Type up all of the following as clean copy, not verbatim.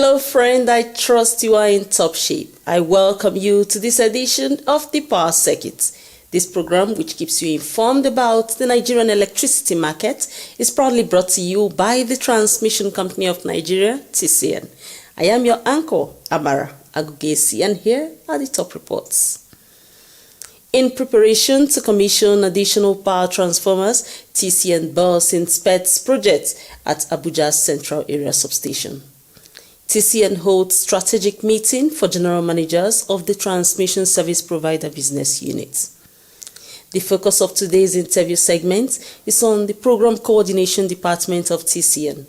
Hello friend, I trust you are in top shape. I welcome you to this edition of the Power Circuit. This program, which keeps you informed about the Nigerian electricity market, is proudly brought to you by the Transmission Company of Nigeria, TCN. I am your anchor, Amara Agugesi, and here are the top reports. In preparation to commission additional power transformers, TCN BUS inspects projects at Abuja's Central Area Substation. TCN holds strategic meeting for general managers of the Transmission Service Provider Business Unit. The focus of today's interview segment is on the Program Coordination Department of TCN.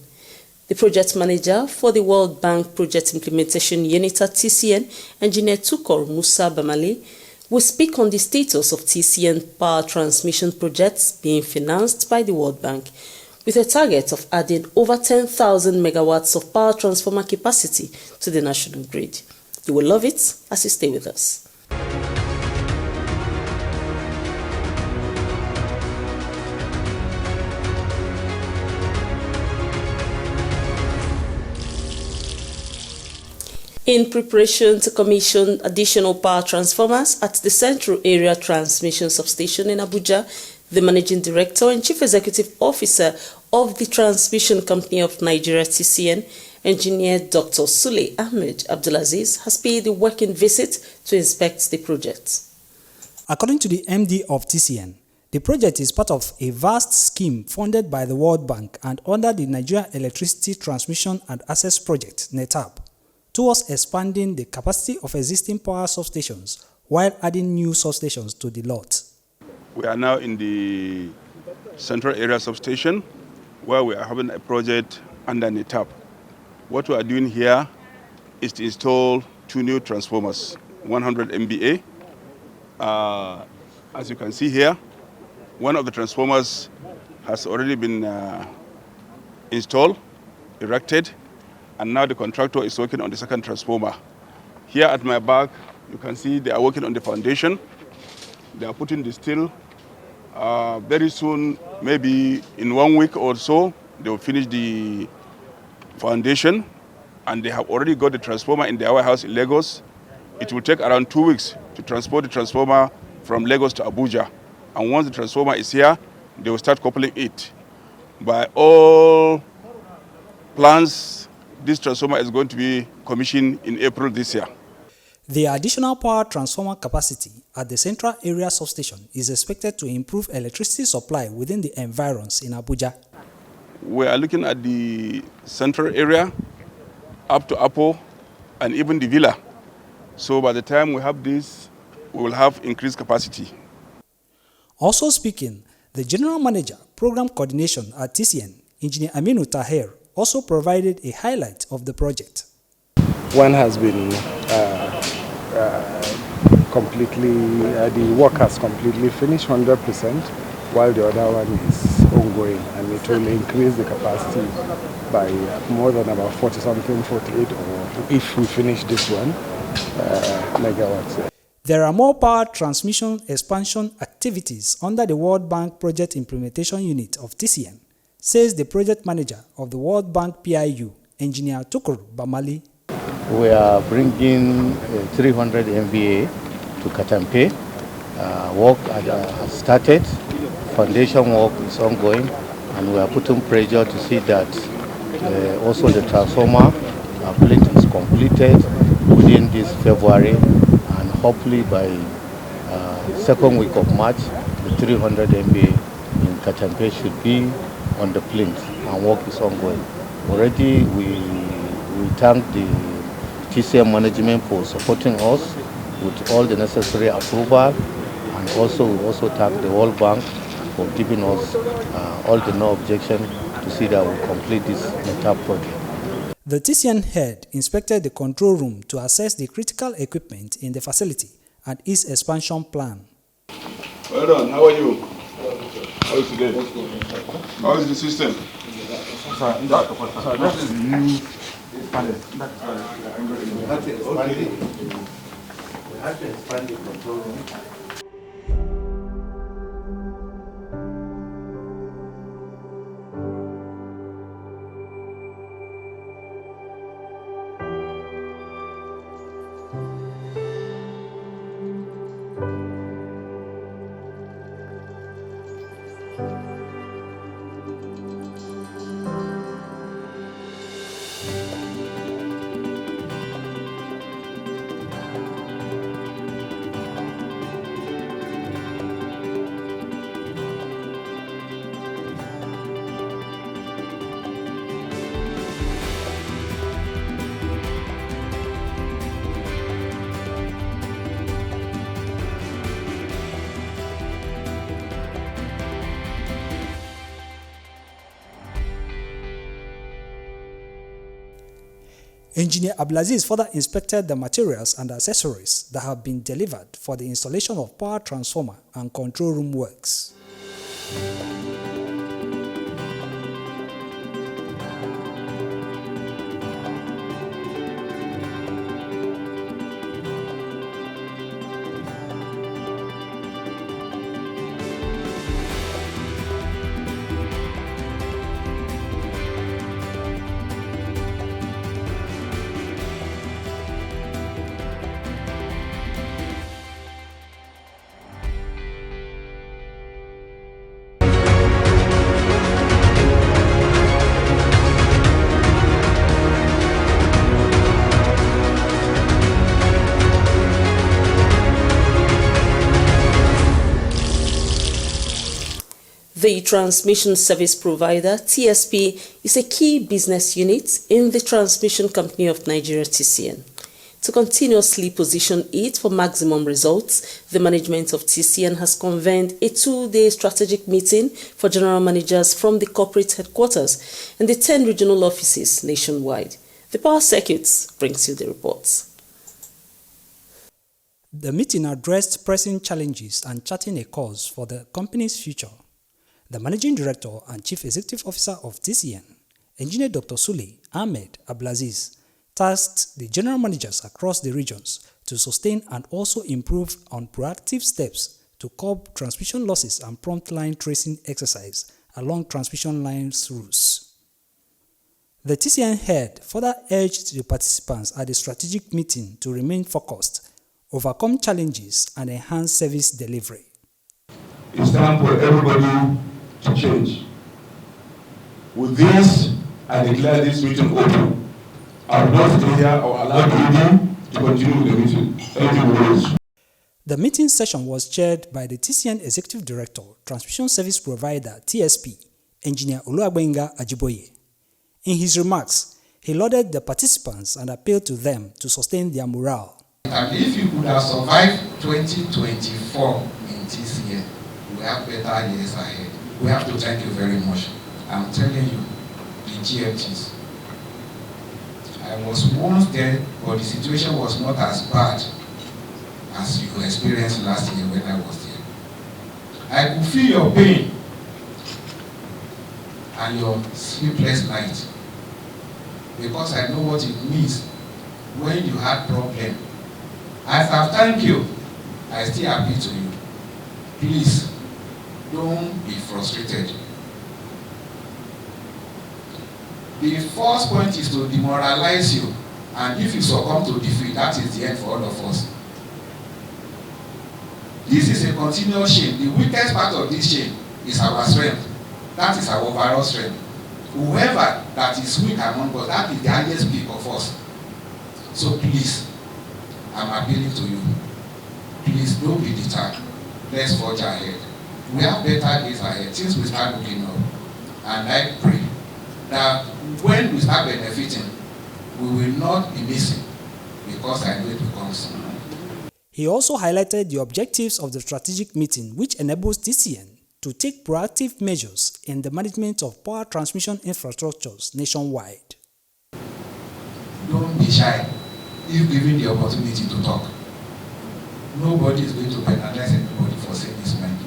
The project manager for the World Bank Project Implementation Unit at TCN, Engineer Tukur Musa Bamali, will speak on the status of TCN power transmission projects being financed by the World Bank, with a target of adding over 10,000 megawatts of power transformer capacity to the national grid. You will love it as you stay with us. In preparation to commission additional power transformers at the Central Area Transmission Substation in Abuja, the Managing Director and Chief Executive Officer of the Transmission Company of Nigeria, TCN, Engineer Dr. Sule Ahmed Abdulaziz, has paid a working visit to inspect the project. According to the MD of TCN, the project is part of a vast scheme funded by the World Bank and under the Nigeria Electricity Transmission and Access Project, NETAP, towards expanding the capacity of existing power substations while adding new substations to the lot. We are now in the Central Area Substation where we are having a project under NETAP. What we are doing here is to install 2 new transformers, 100 MVA. As you can see here, one of the transformers has already been installed, erected, and now the contractor is working on the second transformer. Here at my back, you can see they are working on the foundation. They are putting the steel. Very soon, maybe in 1 week or so, they will finish the foundation, and they have already got the transformer in their warehouse in Lagos. It will take around 2 weeks to transport the transformer from Lagos to Abuja. And once the transformer is here, they will start coupling it. By all plans, this transformer is going to be commissioned in April this year. The additional power transformer capacity at the Central Area Substation is expected to improve electricity supply within the environs in Abuja. We are looking at the Central Area, up to Apo, and even the Villa. So by the time we have this, we will have increased capacity. Also speaking, the General Manager, Program Coordination at TCN, Engineer Aminu Tahir, also provided a highlight of the project. One has been the work has completely finished 100%, while the other one is ongoing, and it will increase the capacity by more than about 40-something, 48, or if we finish this one, megawatts. There are more power transmission expansion activities under the World Bank Project Implementation Unit of TCN, says the project manager of the World Bank PIU, Engineer Tukur Bamali. We are bringing 300 MVA to Katampe. Work has started, foundation work is ongoing, and we are putting pressure to see that also the transformer plant is completed within this February, and hopefully by second week of March, the 300 MVA in Katampe should be on the plant, and work is ongoing. Already we thank the TCM management for supporting us with all the necessary approval, and we also thank the World Bank for giving us all the no objection to see that we complete this NETAP project. The TCN head inspected the control room to assess the critical equipment in the facility and its expansion plan. Well done. How are you? How is today? How is the system? That is new. We have to expand the control room. Engineer Abdulaziz further inspected the materials and accessories that have been delivered for the installation of power transformer and control room works. The transmission service provider, TSP, is a key business unit in the Transmission Company of Nigeria, TCN. To continuously position it for maximum results, the management of TCN has convened a 2-day strategic meeting for general managers from the corporate headquarters and the 10 regional offices nationwide. The Power Circuits brings you the reports. The meeting addressed pressing challenges and charting a course for the company's future. The Managing Director and Chief Executive Officer of TCN, Engineer Dr. Sule Ahmed Abdulaziz, tasked the general managers across the regions to sustain and also improve on proactive steps to curb transmission losses and prompt line tracing exercise along transmission lines routes. The TCN head further urged the participants at the strategic meeting to remain focused, overcome challenges, and enhance service delivery. It's time for everybody to change. With this, I declare this meeting open. I will not stay here or allow you to continue with the meeting. Thank you very much. The meeting session was chaired by the TCN Executive Director, Transmission Service Provider (TSP), Engineer Oluwagbenga Ajiboye. In his remarks, he lauded the participants and appealed to them to sustain their morale. And if you could have survived 2024 in TCN, we have better years ahead. We have to thank you very much. I'm telling you, the GFTs. I was once there, but the situation was not as bad as you experienced last year when I was there. I could feel your pain and your sleepless night, because I know what it means when you have problem. As I thank you, I still appeal to you. Please, don't be frustrated. The first point is to demoralize you, and if you succumb to defeat, that is the end for all of us. This is a continuous chain. The weakest part of this chain is our strength. That is our overall strength. Whoever that is weak among us, that is the highest peak of us. So please, I'm appealing to you. Please don't be deterred. Let's forge ahead. We have better days ahead since we start looking up. And I pray that when we start benefiting, we will not be missing, because I know it will come soon. He also highlighted the objectives of the strategic meeting, which enables TCN to take proactive measures in the management of power transmission infrastructures nationwide. Don't be shy if given the opportunity to talk. Nobody is going to penalize anybody for saying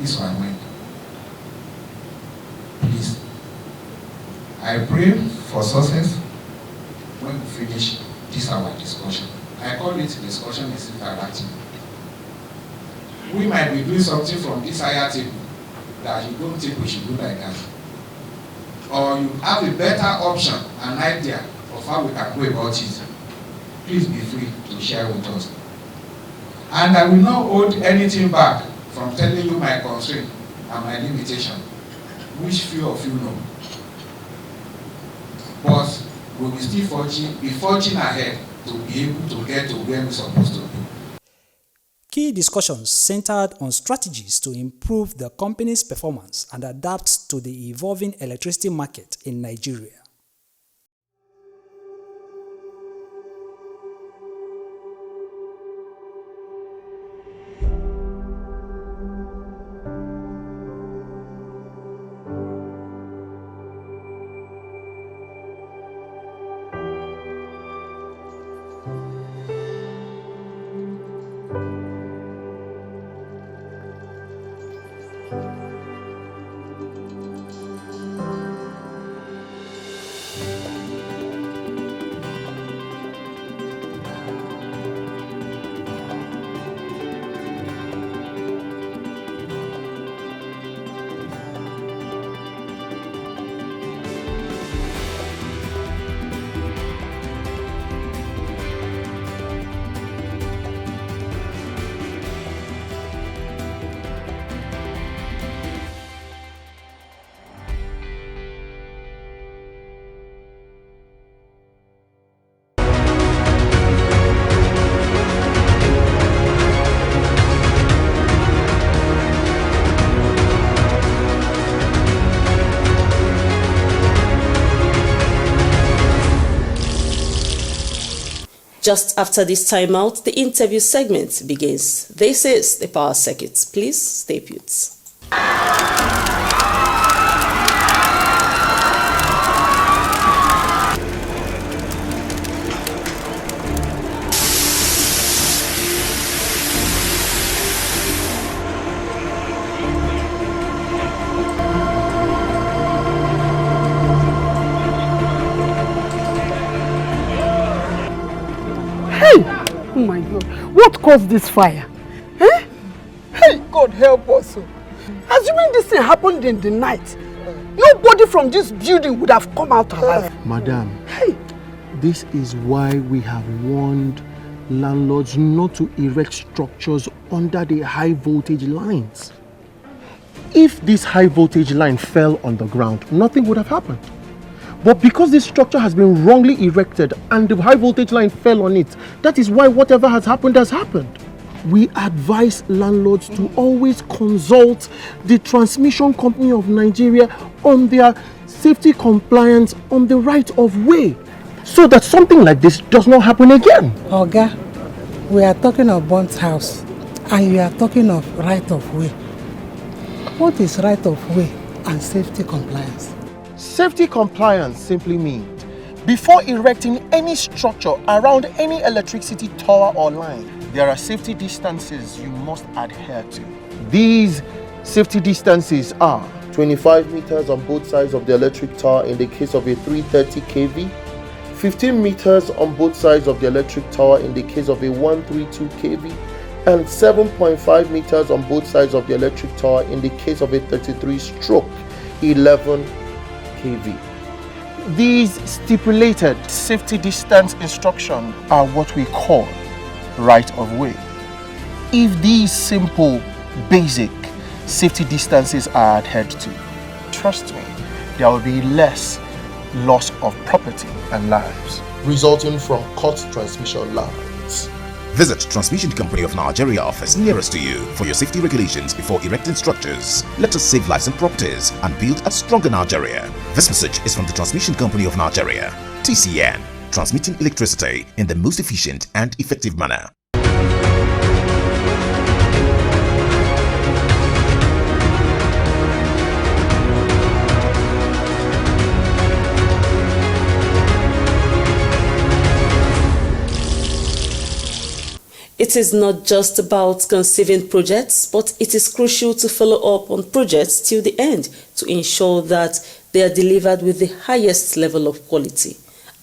this one mind. Please, I pray for success when we finish this our discussion. I call it discussion is interactive. We might be doing something from this higher table that you don't think we should do like that. Or you have a better option, an idea of how we can go about it. Please be free to share with us. And I will not hold anything back from telling you my constraint and my limitation, which few of you know. But we will still be forging ahead to be able to get to where we're supposed to be. Key discussions centered on strategies to improve the company's performance and adapt to the evolving electricity market in Nigeria. Just after this timeout, the interview segment begins. This is the Power Circuit. Please stay put. Oh my God, what caused this fire? Eh? Hey, God help us. Assuming this thing happened in the night, nobody from this building would have come out alive. Madam, hey, this is why we have warned landlords not to erect structures under the high voltage lines. If this high voltage line fell on the ground, nothing would have happened. But because this structure has been wrongly erected and the high voltage line fell on it, that is why whatever has happened has happened. We advise landlords to always consult the Transmission Company of Nigeria on their safety compliance on the right of way, so that something like this does not happen again. Oga, we are talking of burnt house and you are talking of right of way. What is right of way and safety compliance? Safety compliance simply means before erecting any structure around any electricity tower or line, there are safety distances you must adhere to. These safety distances are 25 meters on both sides of the electric tower in the case of a 330 kV, 15 meters on both sides of the electric tower in the case of a 132 kV, and 7.5 meters on both sides of the electric tower in the case of a 33/11 kV. These stipulated safety distance instructions are what we call right of way. If these simple, basic safety distances are adhered to, trust me, there will be less loss of property and lives resulting from cut transmission lines. Visit Transmission Company of Nigeria office nearest to you for your safety regulations before erecting structures. Let us save lives and properties and build a stronger Nigeria. This message is from the Transmission Company of Nigeria, TCN, transmitting electricity in the most efficient and effective manner. It is not just about conceiving projects, but it is crucial to follow up on projects till the end to ensure that they are delivered with the highest level of quality.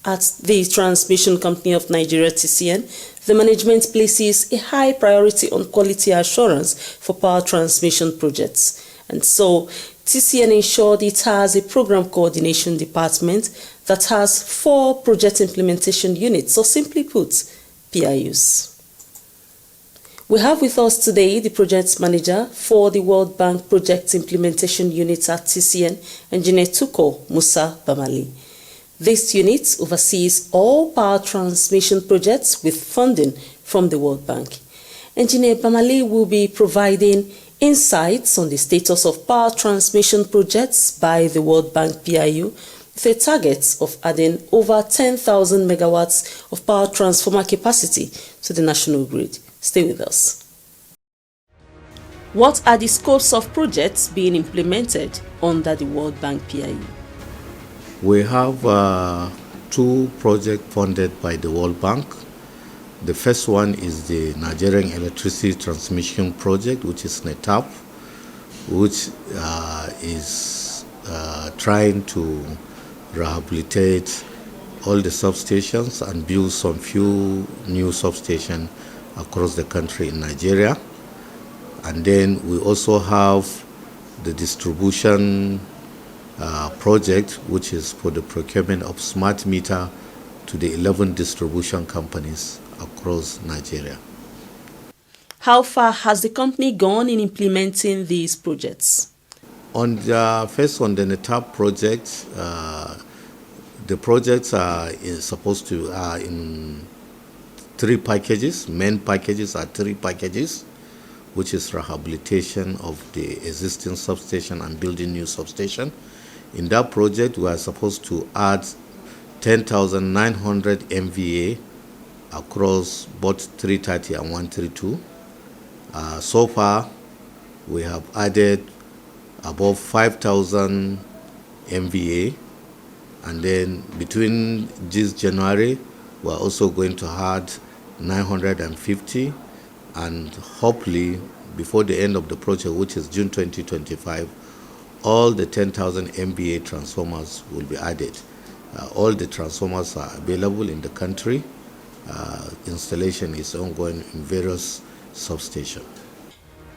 At the Transmission Company of Nigeria, TCN, the management places a high priority on quality assurance for power transmission projects. And so, TCN ensured it has a program coordination department that has 4 project implementation units, or simply put, PIUs. We have with us today the project manager for the World Bank Project Implementation Unit at TCN, Engineer Tuko Musa Bamali. This unit oversees all power transmission projects with funding from the World Bank. Engineer Bamali will be providing insights on the status of power transmission projects by the World Bank PIU with a target of adding over 10,000 megawatts of power transformer capacity to the national grid. Stay with us. What are the scopes of projects being implemented under the World Bank PIU? We have 2 projects funded by the World Bank. The first one is the Nigerian Electricity Transmission Project, which is NETAP, which is trying to rehabilitate all the substations and build some few new substations across the country in Nigeria. And then we also have the distribution project, which is for the procurement of smart meter to the 11 distribution companies across Nigeria. How far has the company gone in implementing these projects? On the NETAP project, the projects are supposed to in 3 packages. Main packages are 3 packages, which is rehabilitation of the existing substation and building new substation. In that project, we are supposed to add 10,900 MVA across both 330 and 132. So far, we have added above 5,000 MVA, and then between this January, we're also going to add 950, and hopefully before the end of the project, which is June 2025, all the 10,000 MVA transformers will be added. All the transformers are available in the country. Installation is ongoing in various substations.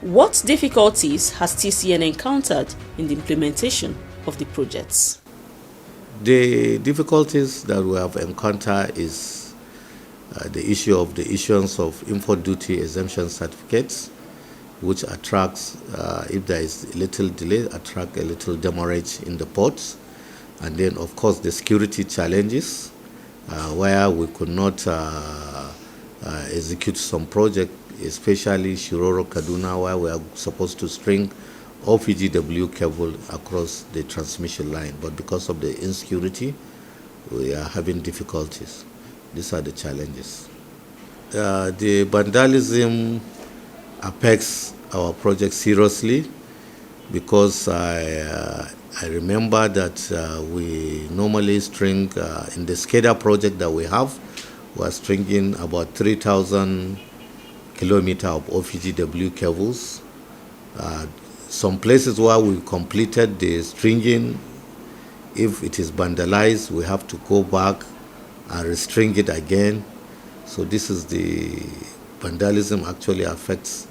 What difficulties has TCN encountered in the implementation of the projects? The difficulties that we have encountered is the issue of the issuance of import duty exemption certificates, which attracts, if there is a little delay, attract a little demurrage in the ports. And then, of course, the security challenges, where we could not execute some project, especially Shiroro Kaduna, where we are supposed to string OPGW cable across the transmission line. But because of the insecurity, we are having difficulties. These are the challenges. The vandalism affects our project seriously, because I remember that we normally string, in the SCADA project that we have, we are stringing about 3,000 kilometers of OPGW cables. Some places where we completed the stringing, if it is vandalized, we have to go back and restring it again. So this is the vandalism actually affects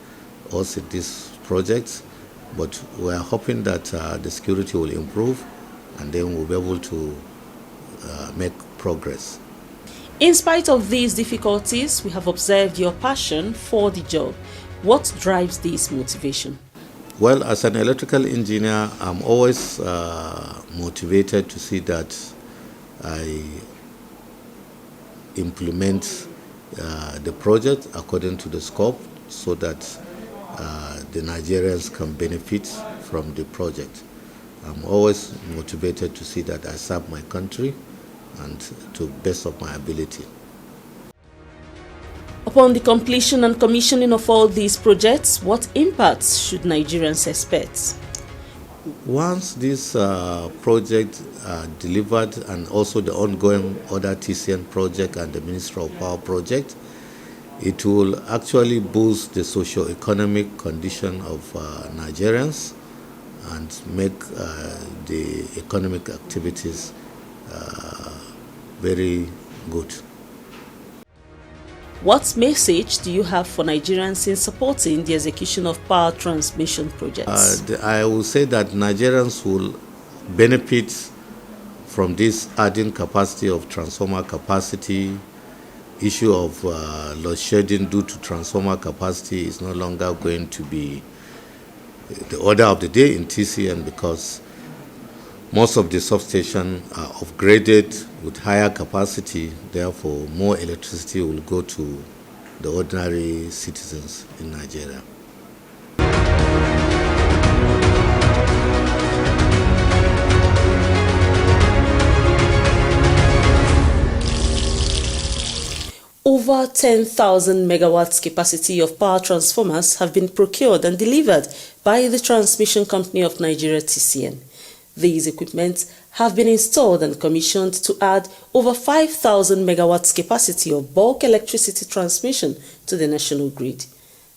us in this project, but we are hoping that the security will improve, and then we'll be able to make progress. In spite of these difficulties, we have observed your passion for the job. What drives this motivation? Well, as an electrical engineer, I'm always motivated to see that I implement the project according to the scope, so that the Nigerians can benefit from the project. I'm always motivated to see that I serve my country and to the best of my ability. Upon the completion and commissioning of all these projects, what impacts should Nigerians expect? Once this project delivered, and also the ongoing other TCN project and the Ministry of Power project, it will actually boost the socio-economic condition of Nigerians and make the economic activities very good. What message do you have for Nigerians in supporting the execution of power transmission projects? I will say that Nigerians will benefit from this adding capacity of transformer capacity. Issue of load shedding due to transformer capacity is no longer going to be the order of the day in TCN, because most of the substations are upgraded with higher capacity. Therefore, more electricity will go to the ordinary citizens in Nigeria. Over 10,000 megawatts capacity of power transformers have been procured and delivered by the Transmission Company of Nigeria TCN. These equipment have been installed and commissioned to add over 5,000 megawatts capacity of bulk electricity transmission to the national grid.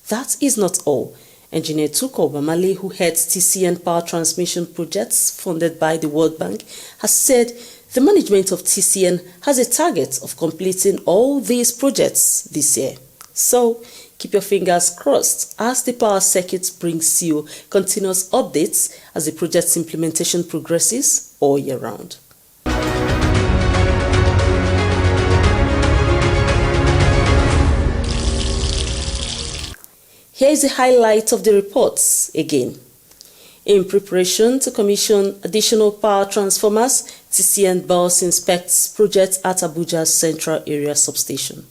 That is not all. Engineer Tuko Bamali, who heads TCN power transmission projects funded by the World Bank, has said the management of TCN has a target of completing all these projects this year. So, keep your fingers crossed as the power circuit brings you continuous updates as the project's implementation progresses all year round. Here is a highlight of the reports again. In preparation to commission additional power transformers, TCN BUS inspects projects at Abuja's Central Area Substation.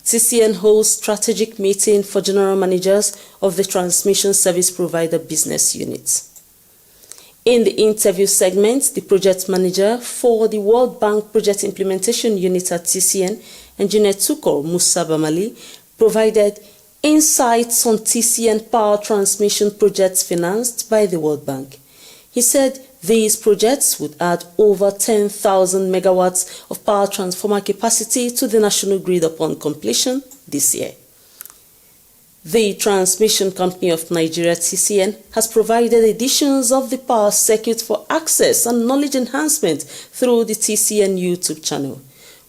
TCN holds strategic meeting for general managers of the transmission service provider business units. In the interview segment, the project manager for the World Bank Project Implementation Unit at TCN, Engineer Tukur Musa Bamali, provided insights on TCN power transmission projects financed by the World Bank. He said these projects would add over 10,000 megawatts of power transformer capacity to the national grid upon completion this year. The Transmission Company of Nigeria, TCN, has provided editions of the power circuit for access and knowledge enhancement through the TCN YouTube channel.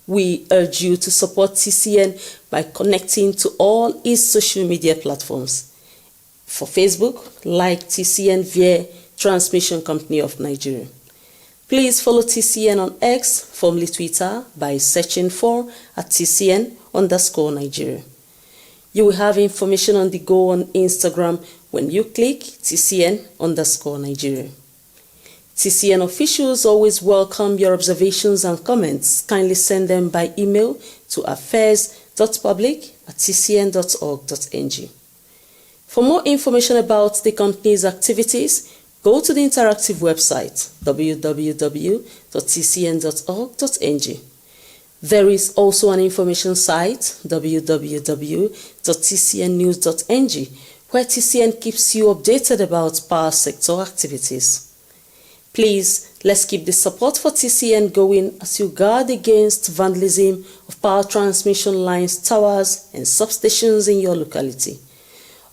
We urge you to support TCN by connecting to all its social media platforms. For Facebook, like TCN via Transmission Company of Nigeria. Please follow TCN on X, formerly Twitter, by searching for @TCN_Nigeria. You will have information on the go on Instagram when you click TCN_Nigeria. TCN officials always welcome your observations and comments. Kindly send them by email to affairs.public@tcn.org.ng. For more information about the company's activities, go to the interactive website www.tcn.org.ng. There is also an information site www.tcnnews.ng where TCN keeps you updated about power sector activities. Please, let's keep the support for TCN going as you guard against vandalism of power transmission lines, towers, and substations in your locality.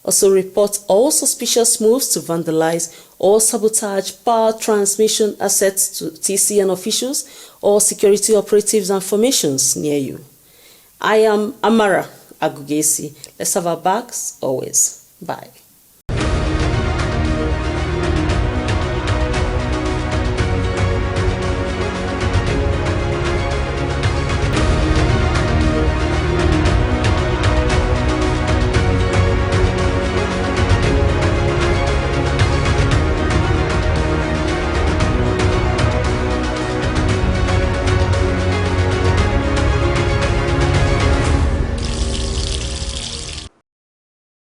Also report all suspicious moves to vandalize or sabotage power transmission assets to TCN officials or security operatives and formations near you. I am Amara Agugesi. Let's have our backs always. Bye.